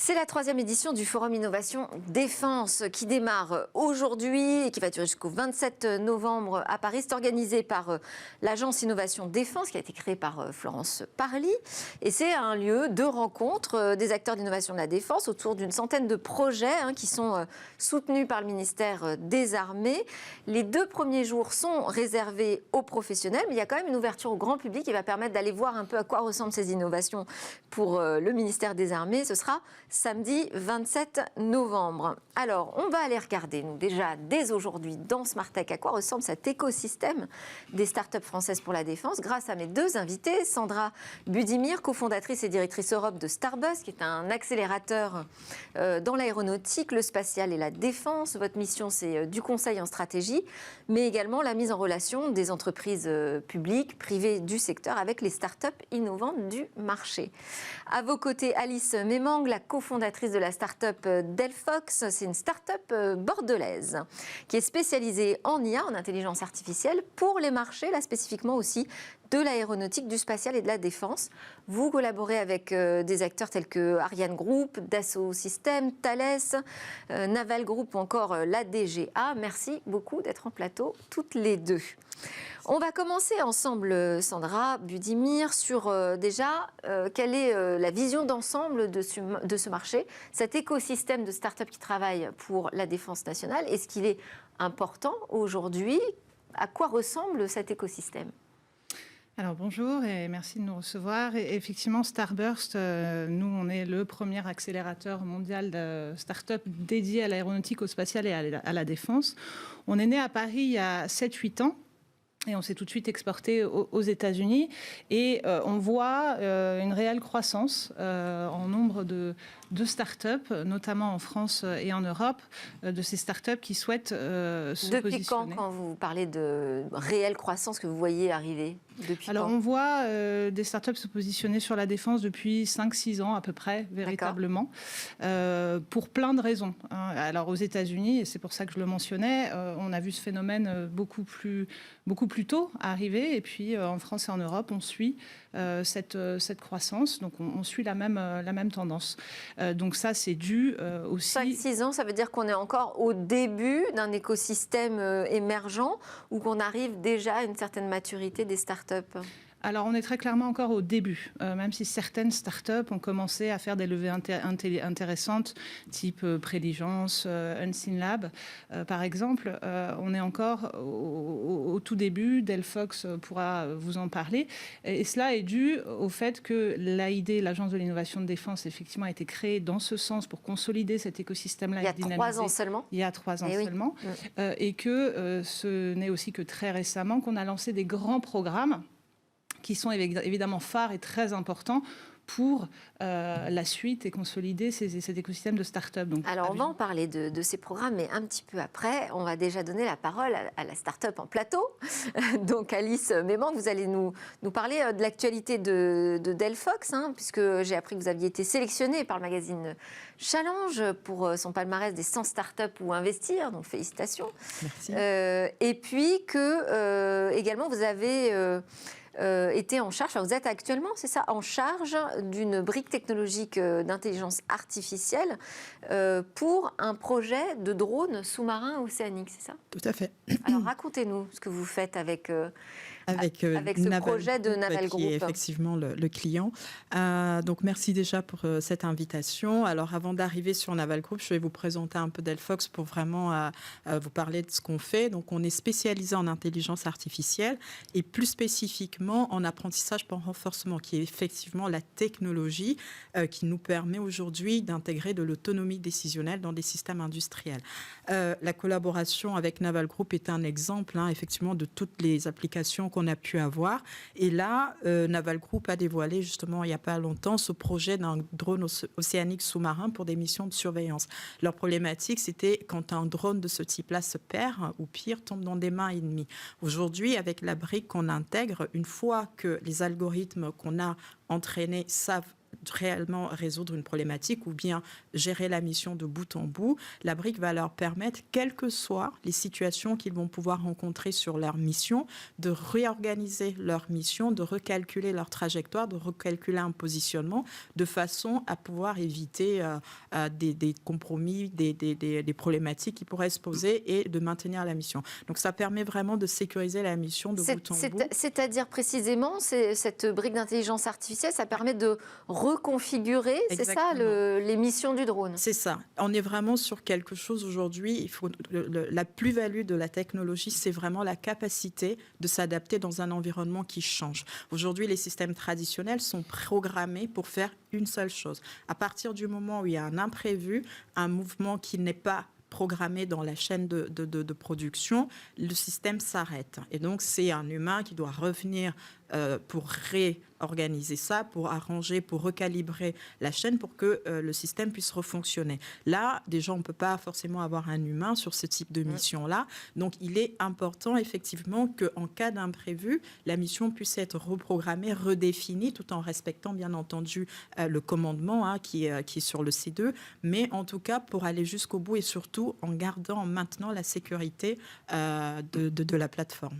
C'est la 3e édition du Forum Innovation Défense qui démarre aujourd'hui et qui va durer jusqu'au 27 novembre à Paris. C'est organisé par l'Agence Innovation Défense qui a été créée par Florence Parly. Et c'est un lieu de rencontre des acteurs d'innovation de la défense autour d'une centaine de projets qui sont soutenus par le ministère des Armées. Les 2 premiers jours sont réservés aux professionnels, mais il y a quand même une ouverture au grand public qui va permettre d'aller voir un peu à quoi ressemblent ces innovations pour le ministère des Armées. Ce sera samedi 27 novembre. Alors, on va aller regarder, nous, déjà, dès aujourd'hui, dans Smart Tech, à quoi ressemble cet écosystème des startups françaises pour la défense, grâce à mes 2 invités. Sandra Budimir, cofondatrice et directrice Europe de Starbus, qui est un accélérateur dans l'aéronautique, le spatial et la défense. Votre mission, c'est du conseil en stratégie, mais également la mise en relation des entreprises publiques, privées du secteur avec les startups innovantes du marché. À vos côtés, Alice Memang, la cofondatrice de la start-up Delphox. C'est une start-up bordelaise qui est spécialisée en IA, en intelligence artificielle, pour les marchés, là spécifiquement aussi de l'aéronautique, du spatial et de la défense. Vous collaborez avec des acteurs tels que Ariane Group, Dassault Systèmes, Thales, Naval Group ou encore la DGA. Merci beaucoup d'être en plateau toutes les 2. On va commencer ensemble, Sandra Budimir, sur déjà quelle est la vision d'ensemble de ce marché, cet écosystème de start-up qui travaillent pour la défense nationale. Est-ce qu'il est important aujourd'hui? À quoi ressemble cet écosystème? Alors bonjour et merci de nous recevoir. Et effectivement, Starburst, nous on est le premier accélérateur mondial de start-up dédié à l'aéronautique, au spatial et à la défense. On est né à Paris il y a 7-8 ans. Et on s'est tout de suite exporté aux États-Unis. Et on voit une réelle croissance en nombre de start-up, notamment en France et en Europe, de ces start-up qui souhaitent se positionner. Depuis quand vous parlez de réelle croissance que vous voyez arriver? Alors, on voit des startups se positionner sur la défense depuis 5-6 ans à peu près, véritablement, pour plein de raisons. Alors, aux États-Unis, et c'est pour ça que je le mentionnais, on a vu ce phénomène beaucoup plus tôt arriver. Et puis, en France et en Europe, on suit cette croissance. Donc, on suit la même tendance. Donc, ça, c'est dû aussi... 5-6 ans, ça veut dire qu'on est encore au début d'un écosystème émergent ou qu'on arrive déjà à une certaine maturité des startups? Alors, on est très clairement encore au début, même si certaines startups ont commencé à faire des levées intéressantes, type Préligence, Unseen Lab, par exemple. On est encore au tout début. Delphox pourra vous en parler. Et cela est dû au fait que l'AID, l'Agence de l'innovation de défense, effectivement, a été créée dans ce sens pour consolider cet économie-là. Il y a 3 ans seulement. Il y a 3 ans seulement. Et que ce n'est aussi que très récemment qu'on a lancé des grands programmes qui sont évidemment phares et très importants pour la suite et consolider cet écosystème de start-up. Alors, on va en parler de ces programmes, mais un petit peu après, on va déjà donner la parole à la start-up en plateau. Donc, Alice Memang, vous allez nous parler de l'actualité de Delphox, puisque j'ai appris que vous aviez été sélectionnée par le magazine Challenge pour son palmarès des 100 start-up où investir, donc félicitations. Merci. Et puis que, également, vous avez... était en charge, enfin vous êtes actuellement, c'est ça, en charge d'une brique technologique d'intelligence artificielle pour un projet de drone sous-marin océanique, c'est ça? Tout à fait. Alors racontez-nous ce que vous faites avec ce Naval projet de Naval Group. Qui est effectivement le client. Donc merci déjà pour cette invitation. Alors avant d'arriver sur Naval Group, je vais vous présenter un peu Delphox pour vraiment vous parler de ce qu'on fait. Donc on est spécialisé en intelligence artificielle et plus spécifiquement en apprentissage par renforcement, qui est effectivement la technologie qui nous permet aujourd'hui d'intégrer de l'autonomie décisionnelle dans des systèmes industriels. La collaboration avec Naval Group est un exemple, effectivement, de toutes les applications qu'on a pu avoir. Et là, Naval Group a dévoilé justement il n'y a pas longtemps ce projet d'un drone océanique sous-marin pour des missions de surveillance. Leur problématique, c'était quand un drone de ce type-là se perd ou pire, tombe dans des mains ennemies. Aujourd'hui, avec la brique qu'on intègre, une fois que les algorithmes qu'on a entraînés savent réellement résoudre une problématique ou bien gérer la mission de bout en bout, la brique va leur permettre, quelles que soient les situations qu'ils vont pouvoir rencontrer sur leur mission, de réorganiser leur mission, de recalculer leur trajectoire, de recalculer un positionnement de façon à pouvoir éviter des compromis, des problématiques qui pourraient se poser et de maintenir la mission. Donc ça permet vraiment de sécuriser la mission de bout en bout. C'est-à-dire précisément, cette brique d'intelligence artificielle, ça permet de reconfigurer, c'est ça, les missions du drone? C'est ça. On est vraiment sur quelque chose aujourd'hui. La plus-value de la technologie, c'est vraiment la capacité de s'adapter dans un environnement qui change. Aujourd'hui, les systèmes traditionnels sont programmés pour faire une seule chose. À partir du moment où il y a un imprévu, un mouvement qui n'est pas programmé dans la chaîne de production, le système s'arrête. Et donc, c'est un humain qui doit revenir pour réorganiser ça, pour arranger, pour recalibrer la chaîne pour que le système puisse refonctionner. Là, déjà, on ne peut pas forcément avoir un humain sur ce type de mission-là. Donc, il est important, effectivement, qu'en cas d'imprévu, la mission puisse être reprogrammée, redéfinie, tout en respectant, bien entendu, le commandement qui est sur le C2, mais en tout cas, pour aller jusqu'au bout et surtout en gardant, en maintenant la sécurité de la plateforme.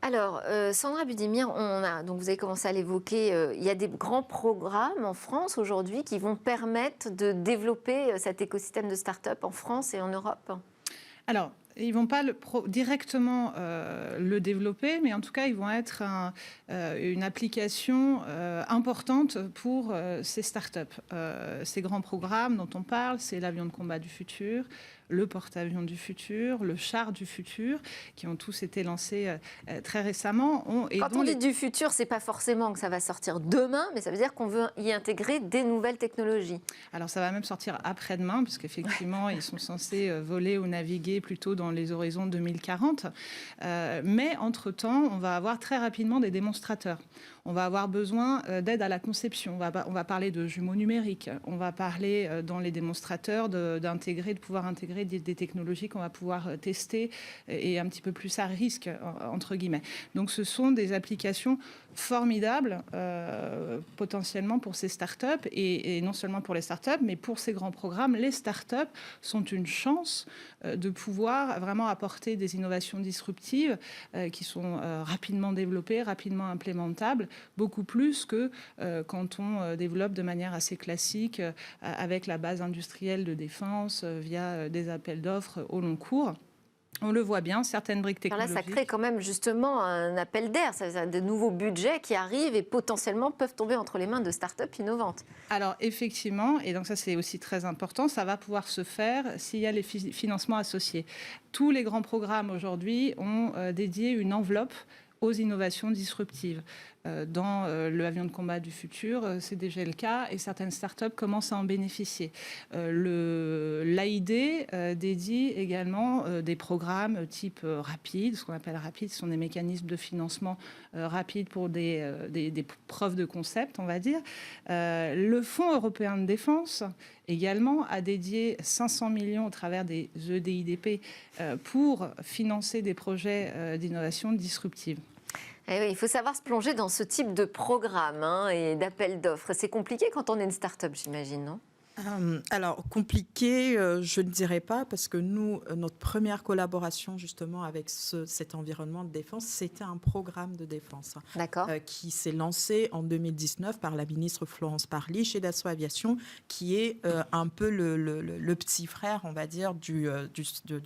Alors, Sandra Budimir, donc vous avez commencé à l'évoquer, il y a des grands programmes en France aujourd'hui qui vont permettre de développer cet écosystème de start-up en France et en Europe? Alors, ils ne vont pas directement le développer, mais en tout cas, ils vont être une application importante pour ces startups. Ces grands programmes dont on parle, c'est l'avion de combat du futur, le porte-avions du futur, le char du futur, qui ont tous été lancés très récemment. Quand on dit du futur, ce n'est pas forcément que ça va sortir demain, mais ça veut dire qu'on veut y intégrer des nouvelles technologies. Alors ça va même sortir après-demain, puisqu'effectivement, ils sont censés voler ou naviguer plutôt dans les horizons 2040. Mais entre-temps, on va avoir très rapidement des démonstrateurs. On va avoir besoin d'aide à la conception. On va parler de jumeaux numériques. On va parler dans les démonstrateurs de pouvoir intégrer des technologies qu'on va pouvoir tester et un petit peu plus à risque, entre guillemets. Donc ce sont des applications formidables potentiellement pour ces startups et non seulement pour les startups, mais pour ces grands programmes. Les startups sont une chance de pouvoir vraiment apporter des innovations disruptives qui sont rapidement développées, rapidement implémentables, beaucoup plus que quand on développe de manière assez classique avec la base industrielle de défense via des appels d'offres au long cours. On le voit bien, certaines briques technologiques. Là, ça crée quand même justement un appel d'air. Ça, de nouveaux budgets qui arrivent et potentiellement peuvent tomber entre les mains de start-up innovantes. Alors effectivement, et donc ça c'est aussi très important, ça va pouvoir se faire s'il y a les financements associés. Tous les grands programmes aujourd'hui ont dédié une enveloppe aux innovations disruptives. Dans l'avion de combat du futur, c'est déjà le cas et certaines startups commencent à en bénéficier. L'AID dédie également des programmes type rapide, ce qu'on appelle rapide, ce sont des mécanismes de financement rapides pour des preuves de concept, on va dire. Le Fonds européen de défense également a dédié 500 millions au travers des EDIDP pour financer des projets d'innovation disruptive. Eh oui, il faut savoir se plonger dans ce type de programme et d'appel d'offres. C'est compliqué quand on est une start-up, j'imagine, non ? Alors, compliqué, je ne dirais pas, parce que nous, notre première collaboration justement avec cet environnement de défense, c'était un programme de défense qui s'est lancé en 2019 par la ministre Florence Parly chez Dassault Aviation, qui est un peu le petit frère, on va dire, du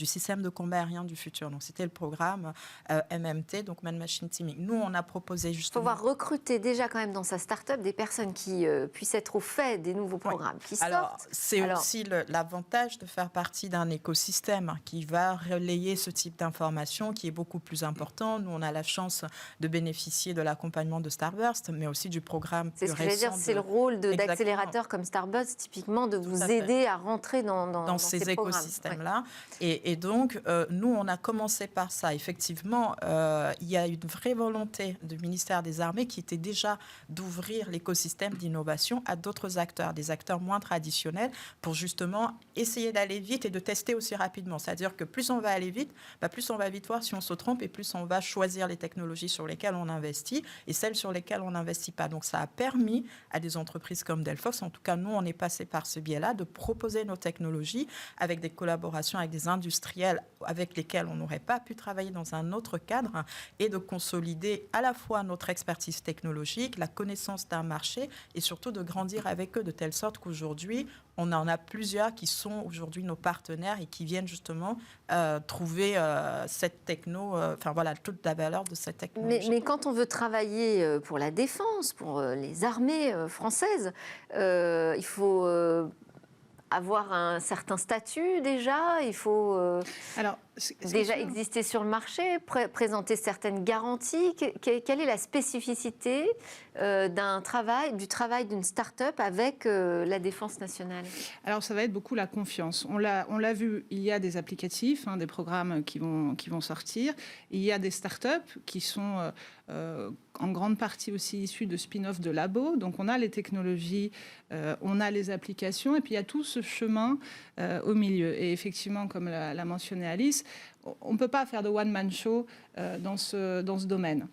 système de combat aérien du futur. Donc, c'était le programme MMT, donc Man Machine Teaming. Nous, on a proposé justement... Il faut pouvoir recruter déjà quand même dans sa start-up des personnes qui puissent être au fait des nouveaux programmes, qui sortent. C'est aussi l'avantage de faire partie d'un écosystème qui va relayer ce type d'informations qui est beaucoup plus important. Nous, on a la chance de bénéficier de l'accompagnement de Starburst, mais aussi du programme plus récent. C'est ce que je veux dire, c'est le rôle d'accélérateur comme Starburst, typiquement, de vous aider à rentrer dans ces écosystèmes-là. Ouais. Et donc, nous, on a commencé par ça. Effectivement, il y a une vraie volonté du ministère des Armées qui était déjà d'ouvrir l'écosystème d'innovation à d'autres acteurs, des acteurs moins traditionnels, additionnels pour justement essayer d'aller vite et de tester aussi rapidement. C'est-à-dire que plus on va aller vite, plus on va vite voir si on se trompe et plus on va choisir les technologies sur lesquelles on investit et celles sur lesquelles on n'investit pas. Donc ça a permis à des entreprises comme Delphox, en tout cas nous on est passé par ce biais-là, de proposer nos technologies avec des collaborations avec des industriels avec lesquels on n'aurait pas pu travailler dans un autre cadre et de consolider à la fois notre expertise technologique, la connaissance d'un marché et surtout de grandir avec eux de telle sorte qu'aujourd'hui, on en a plusieurs qui sont aujourd'hui nos partenaires et qui viennent justement trouver cette techno, toute la valeur de cette technologie. Mais quand on veut travailler pour la défense, pour les armées françaises, il faut avoir un certain statut déjà, il faut déjà exister sur le marché, présenter certaines garanties. Quelle est la spécificité du travail d'une start-up avec la défense nationale? Alors ça va être beaucoup la confiance. On l'a vu, il y a des applicatifs, des programmes qui vont sortir. Il y a des start-up qui sont en grande partie aussi issus de spin-off de labos. Donc on a les technologies, on a les applications, et puis il y a tout ce chemin au milieu. Et effectivement, comme l'a mentionné Alice, on ne peut pas faire de one-man show dans ce domaine.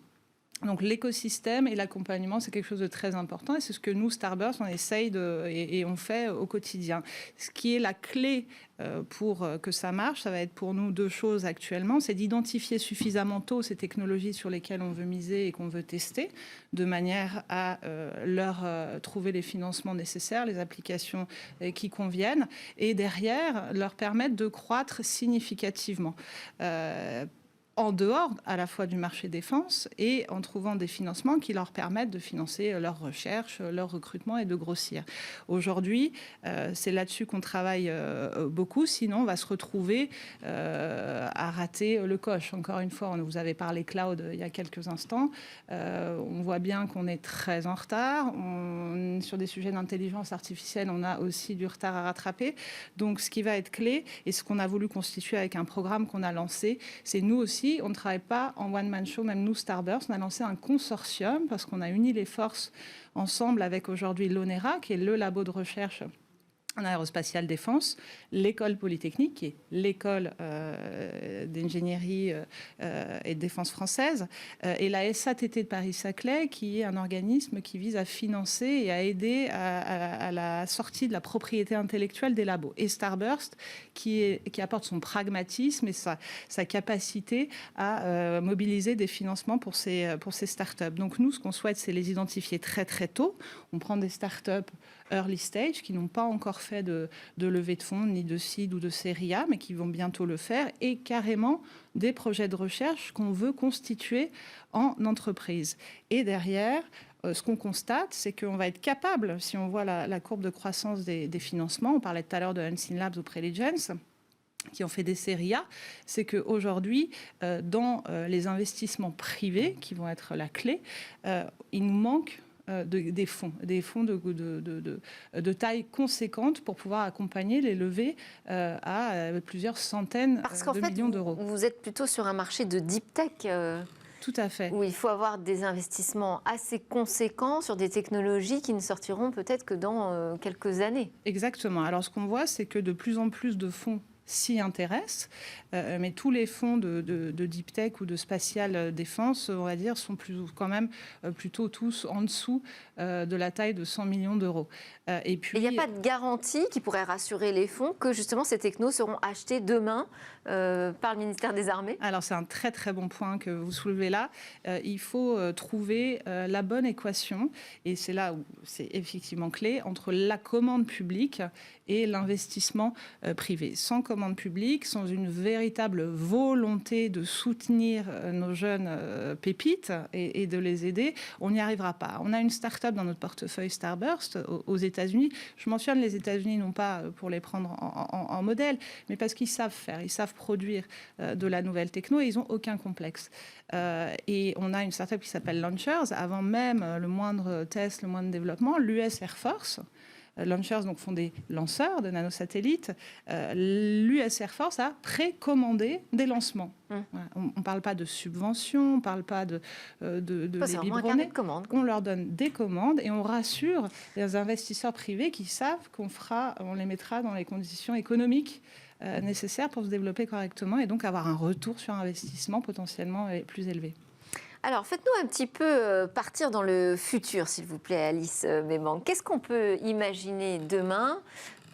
Donc l'écosystème et l'accompagnement, c'est quelque chose de très important et c'est ce que nous, Starburst, on essaye et on fait au quotidien. Ce qui est la clé pour que ça marche, ça va être pour nous deux choses actuellement, c'est d'identifier suffisamment tôt ces technologies sur lesquelles on veut miser et qu'on veut tester, de manière à leur trouver les financements nécessaires, les applications qui conviennent, et derrière leur permettre de croître significativement. En dehors à la fois du marché défense et en trouvant des financements qui leur permettent de financer leur recherche, leur recrutement et de grossir. Aujourd'hui, c'est là-dessus qu'on travaille beaucoup, sinon on va se retrouver à rater le coche. Encore une fois, on vous avait parlé cloud il y a quelques instants. On voit bien qu'on est très en retard. Sur des sujets d'intelligence artificielle, on a aussi du retard à rattraper. Donc ce qui va être clé, et ce qu'on a voulu constituer avec un programme qu'on a lancé, c'est nous aussi, on ne travaille pas en one-man show, même nous, Starburst, on a lancé un consortium parce qu'on a uni les forces ensemble avec aujourd'hui l'ONERA, qui est le labo de recherche en aérospatiale défense, l'école polytechnique, qui est l'école d'ingénierie et de défense française, et la SATT de Paris-Saclay, qui est un organisme qui vise à financer et à aider à la sortie de la propriété intellectuelle des labos. Et Starburst, qui apporte son pragmatisme et sa capacité à mobiliser des financements pour ces startups. Donc nous, ce qu'on souhaite, c'est les identifier très très tôt. On prend des startups early stage, qui n'ont pas encore fait de levée de fonds, ni de seed ou de série A, mais qui vont bientôt le faire, et carrément des projets de recherche qu'on veut constituer en entreprise. Et derrière, ce qu'on constate, c'est qu'on va être capable, si on voit la courbe de croissance des financements, on parlait tout à l'heure de Unseen Labs ou Preligence, qui ont fait des séries A, c'est qu'aujourd'hui, dans les investissements privés, qui vont être la clé, il nous manque des fonds de taille conséquente pour pouvoir accompagner les levées à plusieurs centaines de millions d'euros. Vous êtes plutôt sur un marché de deep tech. Tout à fait. Où il faut avoir des investissements assez conséquents sur des technologies qui ne sortiront peut-être que dans quelques années. Exactement. Alors ce qu'on voit, c'est que de plus en plus de fonds s'y intéressent, mais tous les fonds de deep tech ou de spatial défense, on va dire, sont quand même plutôt tous en dessous de la taille de 100 millions d'euros. Et puis, il n'y a pas de garantie qui pourrait rassurer les fonds que justement ces technos seront achetés demain par le ministère des Armées? Alors c'est un très très bon point que vous soulevez là. Il faut trouver la bonne équation, et c'est là où c'est effectivement clé, entre la commande publique et l'investissement privé. Sans commande publique, sans une véritable volonté de soutenir nos jeunes pépites et de les aider, on n'y arrivera pas. On a une start-up dans notre portefeuille Starburst aux États-Unis. Je mentionne les États-Unis non pas pour les prendre en modèle, mais parce qu'ils savent faire, ils savent produire de la nouvelle techno et ils n'ont aucun complexe. Et on a une start-up qui s'appelle Launchers. Avant même le moindre test, le moindre développement, l'US Air Force Launchers donc, font des lanceurs de nanosatellites. L'US Air Force a précommandé des lancements. Voilà. On ne parle pas de subventions, on ne parle pas de les biberonner. On leur donne des commandes et on rassure les investisseurs privés qui savent on les mettra dans les conditions économiques nécessaires pour se développer correctement et donc avoir un retour sur investissement potentiellement plus élevé. Alors, faites-nous un petit peu partir dans le futur, s'il vous plaît, Alice Maybank. Qu'est-ce qu'on peut imaginer demain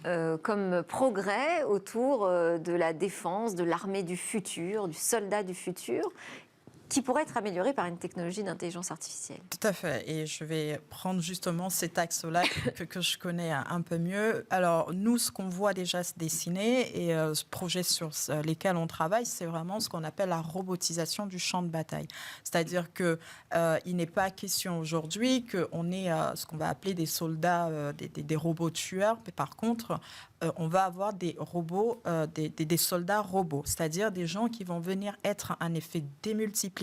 comme progrès autour de la défense, de l'armée du futur, du soldat du futur, qui pourrait être amélioré par une technologie d'intelligence artificielle? Tout à fait. Et je vais prendre justement cet axe-là que je connais un peu mieux. Alors, nous, ce qu'on voit déjà se dessiner et ce projet sur lesquels on travaille, c'est vraiment ce qu'on appelle la robotisation du champ de bataille. C'est-à-dire qu'il n'est pas question aujourd'hui qu'on ait ce qu'on va appeler des soldats, des robots tueurs. Mais par contre, on va avoir des robots, des soldats robots, c'est-à-dire des gens qui vont venir être un effet démultiplicateur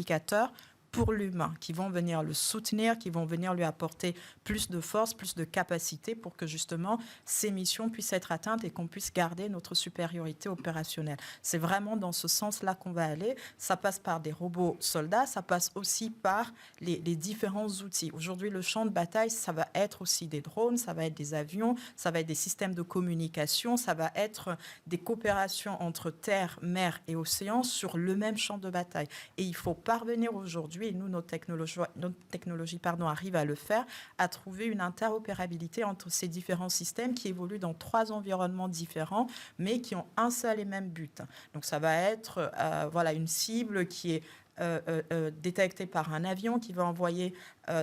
pour l'humain, qui vont venir le soutenir, qui vont venir lui apporter plus de force, plus de capacité pour que justement ces missions puissent être atteintes et qu'on puisse garder notre supériorité opérationnelle. C'est vraiment dans ce sens-là qu'on va aller. Ça passe par des robots soldats, ça passe aussi par les différents outils. Aujourd'hui, le champ de bataille, ça va être aussi des drones, ça va être des avions, ça va être des systèmes de communication, ça va être des coopérations entre terre, mer et océan sur le même champ de bataille. Et il faut parvenir aujourd'hui, et nous, notre technologie arrive à le faire, à trouver une interopérabilité entre ces différents systèmes qui évoluent dans 3 environnements différents, mais qui ont un seul et même but. Donc ça va être une cible qui est détectée par un avion qui va envoyer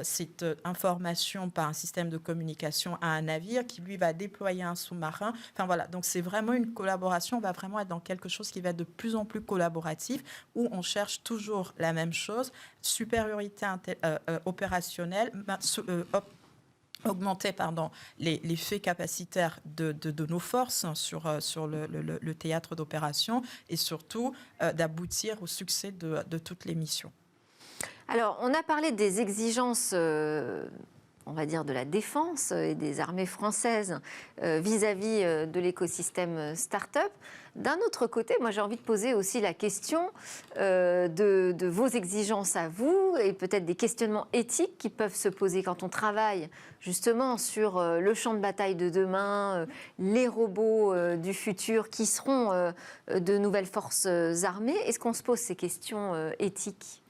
cette information par un système de communication à un navire qui, lui, va déployer un sous-marin. Enfin, voilà. Donc, c'est vraiment une collaboration. On va vraiment être dans quelque chose qui va être de plus en plus collaboratif, où on cherche toujours la même chose, supériorité opérationnelle, augmenter les faits capacitaires de nos forces sur le théâtre d'opération et surtout d'aboutir au succès de toutes les missions. Alors, on a parlé des exigences, on va dire, de la défense et des armées françaises vis-à-vis de l'écosystème start-up. D'un autre côté, moi j'ai envie de poser aussi la question de vos exigences à vous et peut-être des questionnements éthiques qui peuvent se poser quand on travaille justement sur le champ de bataille de demain, les robots du futur qui seront de nouvelles forces armées. Est-ce qu'on se pose ces questions éthiques ?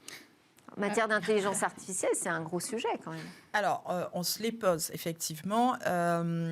En matière d'intelligence artificielle, c'est un gros sujet quand même. Alors, on se les pose effectivement,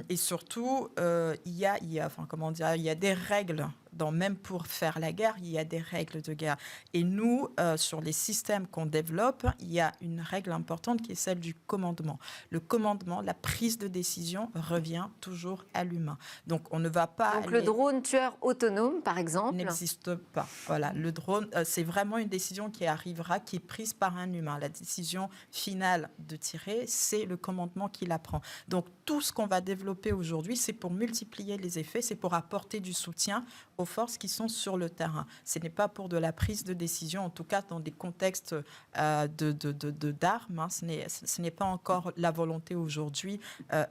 et surtout, il y a des règles. Même pour faire la guerre, il y a des règles de guerre. Et nous, sur les systèmes qu'on développe, il y a une règle importante qui est celle du commandement. Le commandement, la prise de décision revient toujours à l'humain. Donc, on ne va pas... Donc, le drone tueur autonome, par exemple, n'existe pas. Voilà, le drone, c'est vraiment une décision qui arrivera, qui est prise par un humain. La décision finale de tirer, c'est le commandement qui la prend. Donc, tout ce qu'on va développer aujourd'hui, c'est pour multiplier les effets, c'est pour apporter du soutien aux forces qui sont sur le terrain. Ce n'est pas pour de la prise de décision, en tout cas dans des contextes d'armes. Hein. Ce n'est pas encore la volonté aujourd'hui de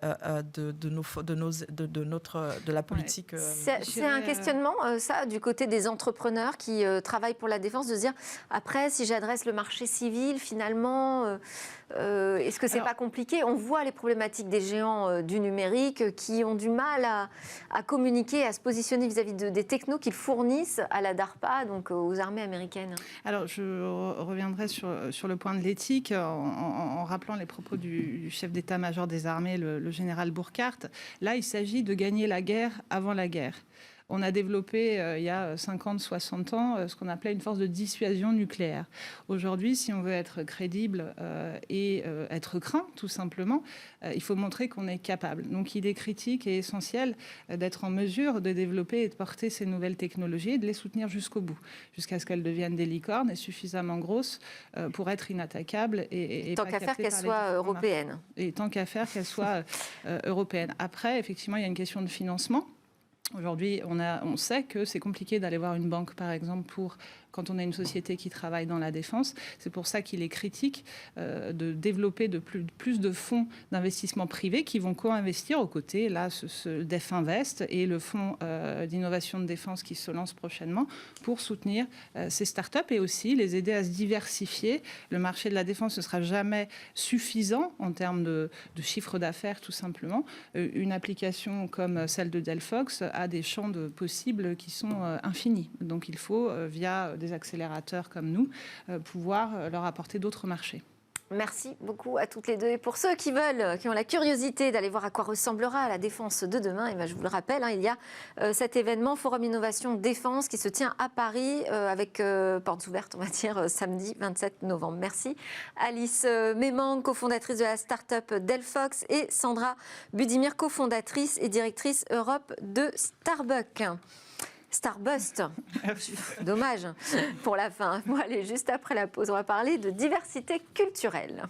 la politique. C'est un questionnement, ça, du côté des entrepreneurs qui travaillent pour la défense, de se dire, après, si j'adresse le marché civil, finalement... est-ce que c'est pas compliqué? On voit les problématiques des géants du numérique qui ont du mal à communiquer, à se positionner vis-à-vis des technos qu'ils fournissent à la DARPA, donc aux armées américaines. Alors, je reviendrai sur le point de l'éthique en rappelant les propos du chef d'état-major des armées, le général Burkhardt. Là, il s'agit de gagner la guerre avant la guerre. On a développé, il y a 50, 60 ans, ce qu'on appelait une force de dissuasion nucléaire. Aujourd'hui, si on veut être crédible et être craint, tout simplement, il faut montrer qu'on est capable. Donc, il est critique et essentiel d'être en mesure de développer et de porter ces nouvelles technologies et de les soutenir jusqu'au bout, jusqu'à ce qu'elles deviennent des licornes et suffisamment grosses pour être inattaquables. Et tant qu'à faire qu'elles soient européennes. Et tant qu'à faire qu'elles soient européennes. Après, effectivement, il y a une question de financement. Aujourd'hui, on sait que c'est compliqué d'aller voir une banque, par exemple, pour quand on a une société qui travaille dans la défense. C'est pour ça qu'il est critique de développer de plus de fonds d'investissement privés qui vont co-investir aux côtés, là, ce Definvest et le fonds d'innovation de défense qui se lance prochainement pour soutenir ces startups et aussi les aider à se diversifier. Le marché de la défense ne sera jamais suffisant en termes de chiffre d'affaires, tout simplement. Une application comme celle de Delphox a des champs de possibles qui sont infinis. Donc il faut, via des accélérateurs comme nous, pouvoir leur apporter d'autres marchés. Merci beaucoup à toutes les deux. Et pour ceux qui ont la curiosité d'aller voir à quoi ressemblera la défense de demain, et bien je vous le rappelle, il y a cet événement Forum Innovation Défense qui se tient à Paris avec portes ouvertes, on va dire, samedi 27 novembre. Merci Alice Memang, cofondatrice de la start-up Delphox, et Sandra Budimir, cofondatrice et directrice Europe de Starbust. Dommage pour la fin. Bon, allez, juste après la pause, on va parler de diversité culturelle.